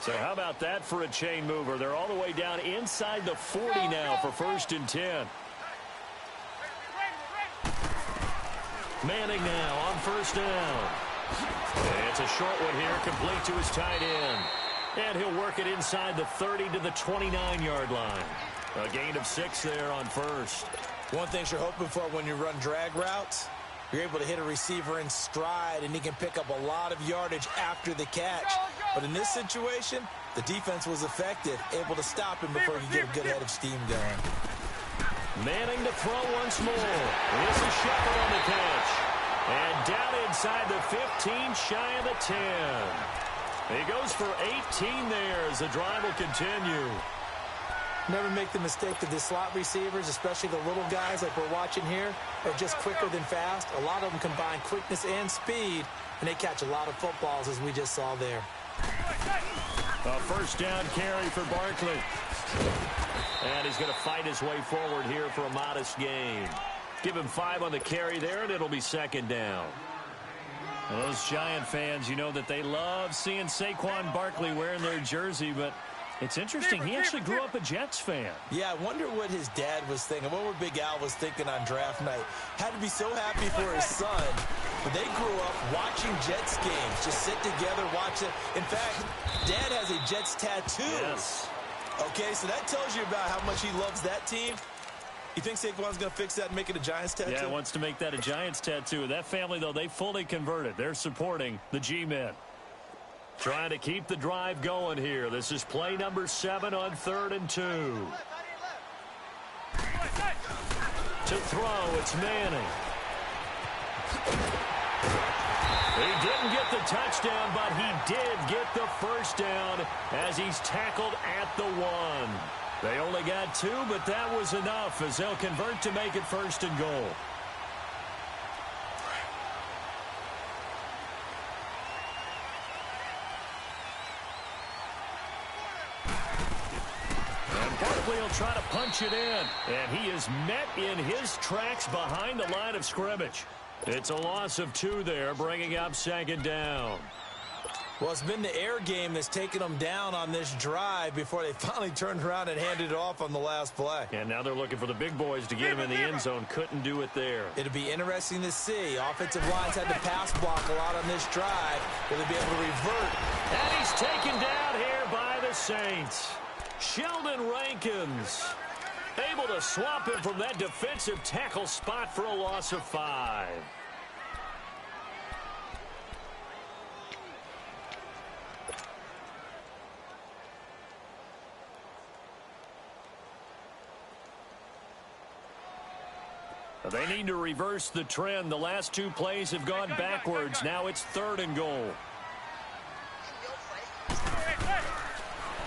So how about that for a chain mover? They're all the way down inside the 40 now for 1st and 10. Manning now on 1st down. It's a short one here, complete to his tight end. And he'll work it inside the 30 to the 29-yard line. A gain of 6 there on 1st. One thing you're hoping for when you run drag routes, you're able to hit a receiver in stride, and he can pick up a lot of yardage after the catch. But in this situation, the defense was effective, able to stop him before you get a good head of steam going. Manning to throw once more. This is Shepard on the catch. And down inside the 15, shy of the 10. He goes for 18 there as the drive will continue. Never make the mistake that the slot receivers, especially the little guys like we're watching here, are just quicker than fast. A lot of them combine quickness and speed, and they catch a lot of footballs, as we just saw there. A 1st down carry for Barkley. And he's going to fight his way forward here for a modest gain. Give him 5 on the carry there, and it'll be 2nd down. Well, those Giant fans, you know that they love seeing Saquon Barkley wearing their jersey, but it's interesting. He actually grew up a Jets fan. Yeah, I wonder what his dad was thinking. What were Big Al was thinking on draft night. Had to be so happy for his son. But they grew up watching Jets games. Just sit together, watch it. In fact, Dad has a Jets tattoo. Yes. Okay, so that tells you about how much he loves that team. You think Saquon's going to fix that and make it a Giants tattoo? Yeah, he wants to make that a Giants tattoo. That family, though, they fully converted. They're supporting the G-men. Trying to keep the drive going here. This is play number 7 on 3rd and 2. To throw, it's Manning. He didn't get the touchdown, but he did get the 1st down as he's tackled at the 1. They only got 2, but that was enough as they'll convert to make it 1st and goal. Barkley will try to punch it in, and he is met in his tracks behind the line of scrimmage. It's a loss of 2 there, bringing up 2nd down. Well, it's been the air game that's taken them down on this drive before they finally turned around and handed it off on the last play. And now they're looking for the big boys to get him in the end zone. Couldn't do it there. It'll be interesting to see. Offensive lines had to pass block a lot on this drive. Will they be able to revert? And he's taken down here by the Saints. Sheldon Rankins able to swap him from that defensive tackle spot for a loss of 5. They need to reverse the trend. The last 2 plays have gone backwards. Now it's 3rd and goal.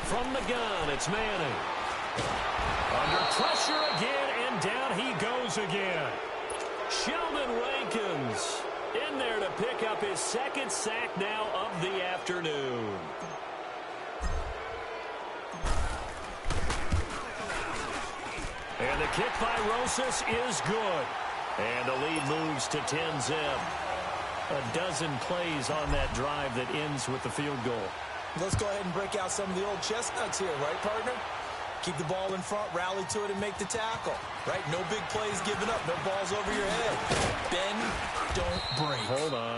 From the gun, it's Manning. Under pressure again, and down he goes again. Sheldon Rankins in there to pick up his 2nd sack now of the afternoon. And the kick by Rosas is good. And the lead moves to 10-zip. A dozen plays on that drive that ends with the field goal. Let's go ahead and break out some of the old chestnuts here, right, partner? Keep the ball in front, rally to it, and make the tackle. Right? No big plays given up. No balls over your head. Bend, don't break. Hold on.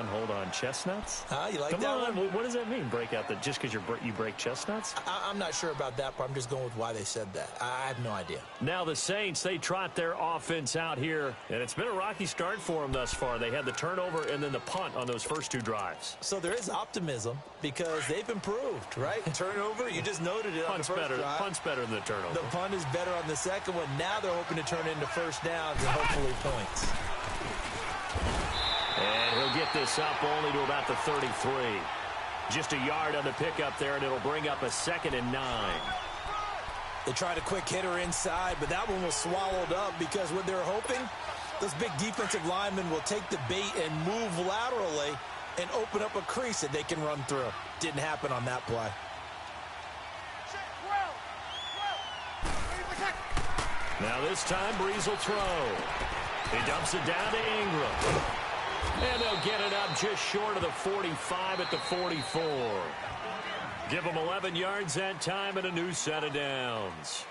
Chestnuts? You like Come that on. one? What does that mean, break out? Just because you break chestnuts? I'm not sure about that, but I'm just going with why they said that. I have no idea. Now the Saints, they trot their offense out here, and it's been a rocky start for them thus far. They had the turnover and then the punt on those first 2 drives. So there is optimism because they've improved, right? Turnover, you just noted it on the first drive. Punt's better than the turnover. The punt is better on the second one. Now they're hoping to turn into 1st downs and hopefully points. And he'll get this up only to about the 33. Just a yard on the pickup there, and it'll bring up a 2nd and 9. They tried a quick hitter inside, but that one was swallowed up because what they're hoping, those big defensive linemen will take the bait and move laterally and open up a crease that they can run through. Didn't happen on that play. Now this time, Breeze will throw. He dumps it down to Ingram. And they'll get it up just short of the 45 at the 44. Give them 11 yards that time and a new set of downs.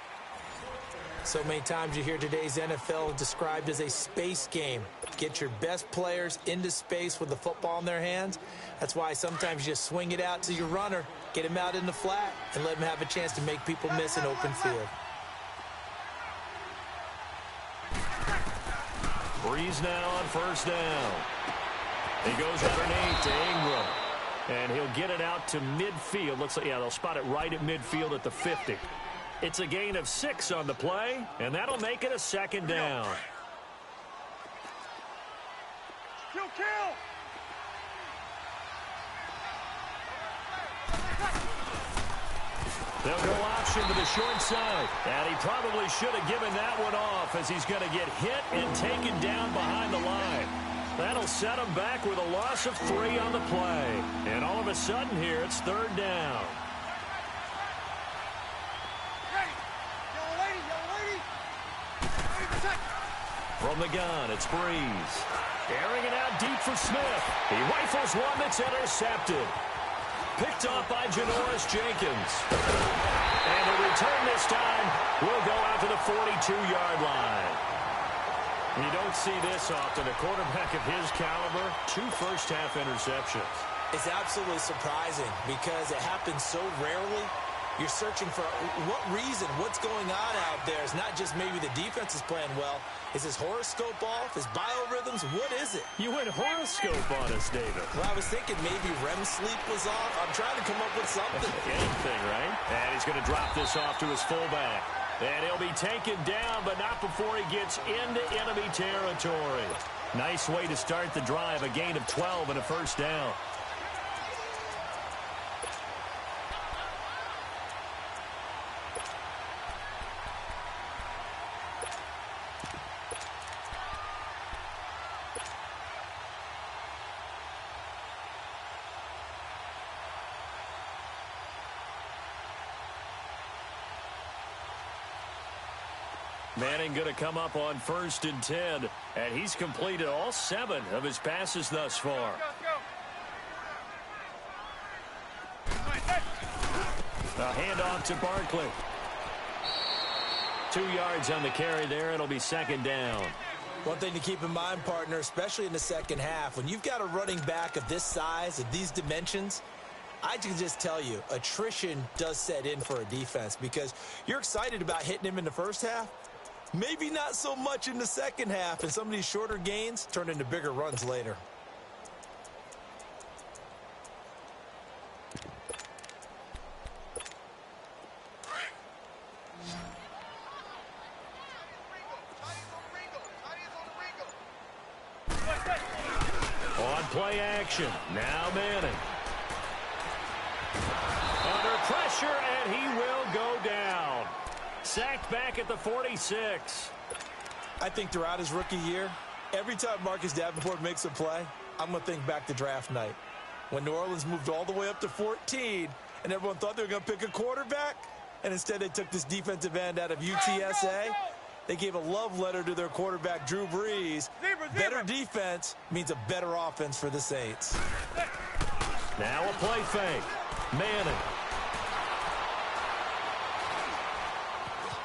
So many times you hear today's NFL described as a space game. Get your best players into space with the football in their hands. That's why sometimes you just swing it out to your runner, get him out in the flat, and let him have a chance to make people miss an open field. Breeze now on first down. He goes underneath to Ingram. And he'll get it out to midfield. Looks like, yeah, they'll spot it right at midfield at the 50. It's a gain of 6 on the play, and that'll make it a second down. Kill! They'll go option to the short side. And he probably should have given that one off as he's going to get hit and taken down behind the line. That'll set him back with a loss of 3 on the play. And all of a sudden here, it's third down. Yellow lady. From the gun, it's Breeze. Airing it out deep for Smith. He rifles one that's intercepted. Picked off by Janoris Jenkins. And the return this time will go out to the 42-yard line. You don't see this often. A quarterback of his caliber, 2 first-half interceptions. It's absolutely surprising because it happens so rarely. You're searching for what reason, what's going on out there. It's not just maybe the defense is playing well. Is his horoscope off? His biorhythms? What is it? You went horoscope on us, David. Well, I was thinking maybe REM sleep was off. I'm trying to come up with something. Anything, right? And he's going to drop this off to his fullback. And he'll be taken down, but not before he gets into enemy territory. Nice way to start the drive, a gain of 12 and a first down. Manning going to come up on 1st and 10, and he's completed all 7 of his passes thus far. A handoff to Barkley. 2 yards on the carry there. It'll be second down. One thing to keep in mind, partner, especially in the second half, when you've got a running back of this size, of these dimensions, I can just tell you, attrition does set in for a defense because you're excited about hitting him in the first half. Maybe not so much in the second half, and some of these shorter gains turn into bigger runs later. On play action, now Manning. Under pressure, and he will go down. Sacked back at the 46. I think throughout his rookie year, every time Marcus Davenport makes a play, I'm going to think back to draft night. When New Orleans moved all the way up to 14, and everyone thought they were going to pick a quarterback, and instead they took this defensive end out of UTSA. They gave a love letter to their quarterback, Drew Brees. Better defense means a better offense for the Saints. Now a play fake. Manning.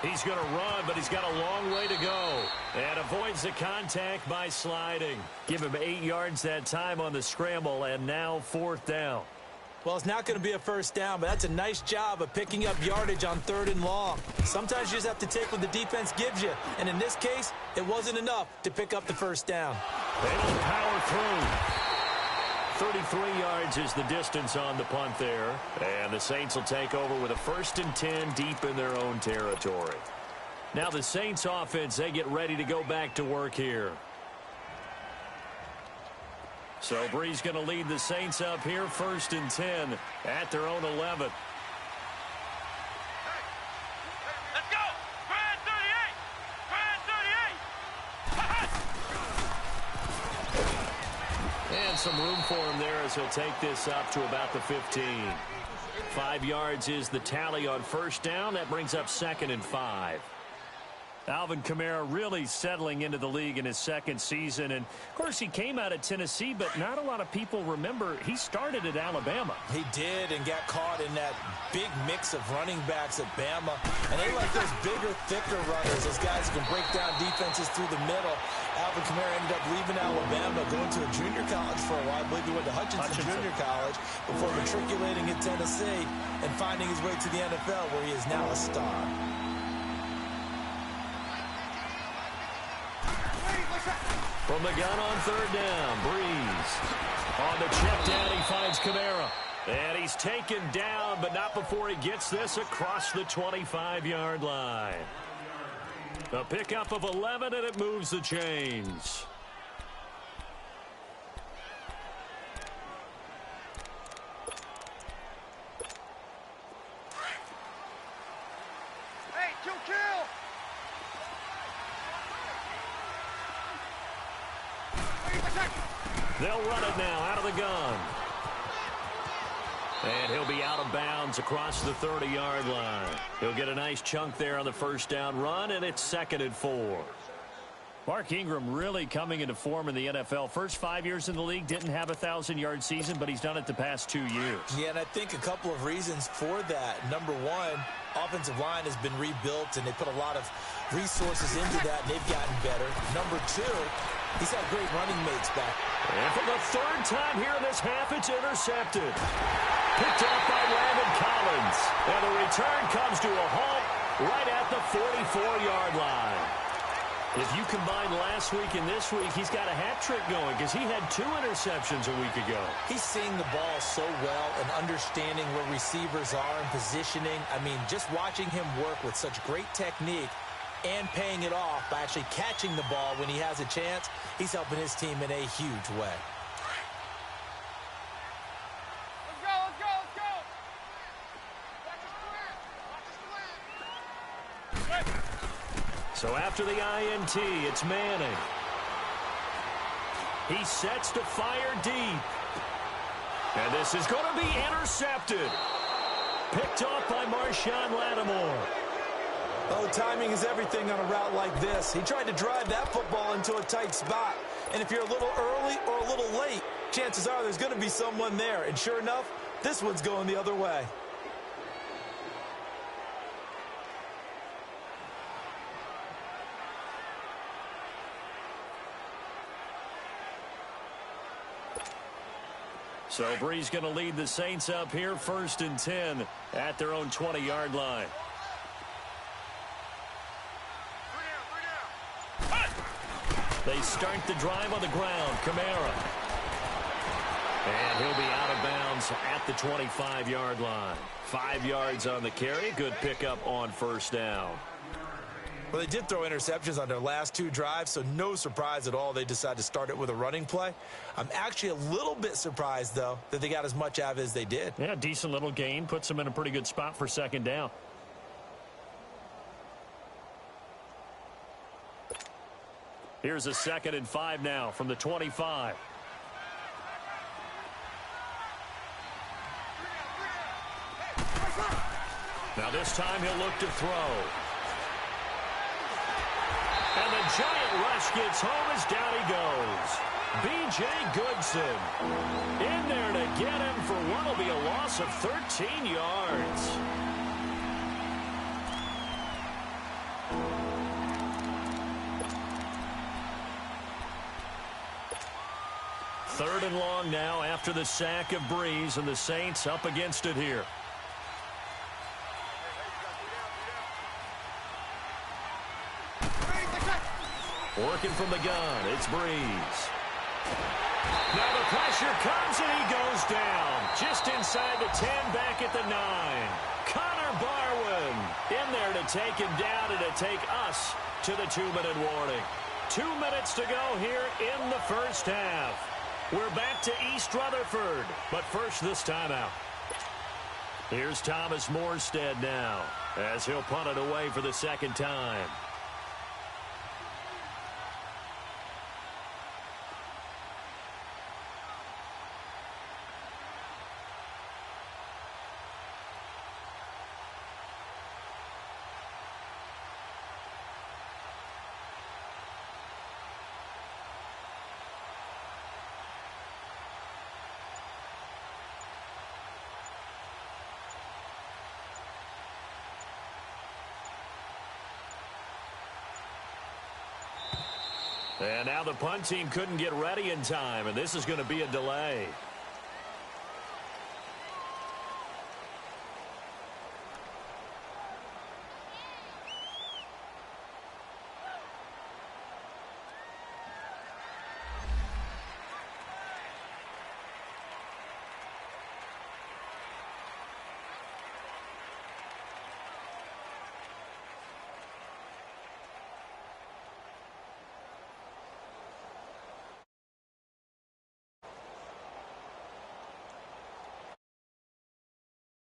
He's going to run, but he's got a long way to go. And avoids the contact by sliding. Give him 8 yards that time on the scramble, and now 4th down. Well, it's not going to be a first down, but that's a nice job of picking up yardage on 3rd and long. Sometimes you just have to take what the defense gives you. And in this case, it wasn't enough to pick up the first down. They will power through. 33 yards is the distance on the punt there. And the Saints will take over with a 1st and 10 deep in their own territory. Now the Saints offense, they get ready to go back to work here. So Brees going to lead the Saints up here, 1st and 10 at their own 11. Let's go! Brad 38! Brad 38! And some room for him there as he'll take this up to about the 15. 5 yards is the tally on 1st down. That brings up 2nd and 5. Alvin Kamara really settling into the league in his second season. And, of course, he came out of Tennessee, but not a lot of people remember he started at Alabama. He did and got caught in that big mix of running backs at Bama. And they like those bigger, thicker runners, those guys who can break down defenses through the middle. Alvin Kamara ended up leaving Alabama, going to a junior college for a while. I believe he went to Hutchinson Junior College before matriculating in Tennessee and finding his way to the NFL, where he is now a star. From the gun on third down, Breeze. On the check down, he finds Kamara. And he's taken down, but not before he gets this across the 25-yard line. A pickup of 11, and it moves the chains. Hey, kill! They'll run it now out of the gun. And he'll be out of bounds across the 30-yard line. He'll get a nice chunk there on the first down run, and it's 2nd and 4. Mark Ingram really coming into form in the NFL. First 5 years in the league, didn't have a 1,000-yard season, but he's done it the past 2 years. Yeah, and I think a couple of reasons for that. Number one, offensive line has been rebuilt, and they put a lot of resources into that, and they've gotten better. Number two, he's had great running mates back. And for the third time here in this half, it's intercepted. Picked up by Landon Collins. And the return comes to a halt right at the 44-yard line. If you combine last week and this week, he's got a hat trick going because he had 2 interceptions a week ago. He's seeing the ball so well and understanding where receivers are and positioning. I mean, just watching him work with such great technique and paying it off by actually catching the ball when he has a chance, he's helping his team in a huge way. Let's go! Watch the split! So after the INT, it's Manning. He sets to fire deep. And this is going to be intercepted. Picked off by Marshawn Lattimore. Oh, timing is everything on a route like this. He tried to drive that football into a tight spot. And if you're a little early or a little late, chances are there's going to be someone there. And sure enough, this one's going the other way. So Breeze going to lead the Saints up here, 1st and 10 at their own 20-yard line. They start the drive on the ground. Kamara. And he'll be out of bounds at the 25-yard line. 5 yards on the carry. Good pickup on first down. Well, they did throw interceptions on their last 2 drives, so no surprise at all they decided to start it with a running play. I'm actually a little bit surprised, though, that they got as much out of it as they did. Yeah, decent little gain. Puts them in a pretty good spot for 2nd down. Here's a 2nd and 5 now from the 25. Now this time he'll look to throw. And the giant rush gets home as down he goes. B.J. Goodson in there to get him for what will be a loss of 13 yards. Third and long now after the sack of Breeze, and the Saints up against it here. Working from the gun, it's Breeze. Now the pressure comes and he goes down. Just inside the 10, back at the 9. Connor Barwin in there to take him down and to take us to the 2-minute warning. 2 minutes to go here in the first half. We're back to East Rutherford, but first this time out. Here's Thomas Morstead now as he'll punt it away for the 2nd time. And now the punt team couldn't get ready in time, and this is going to be a delay.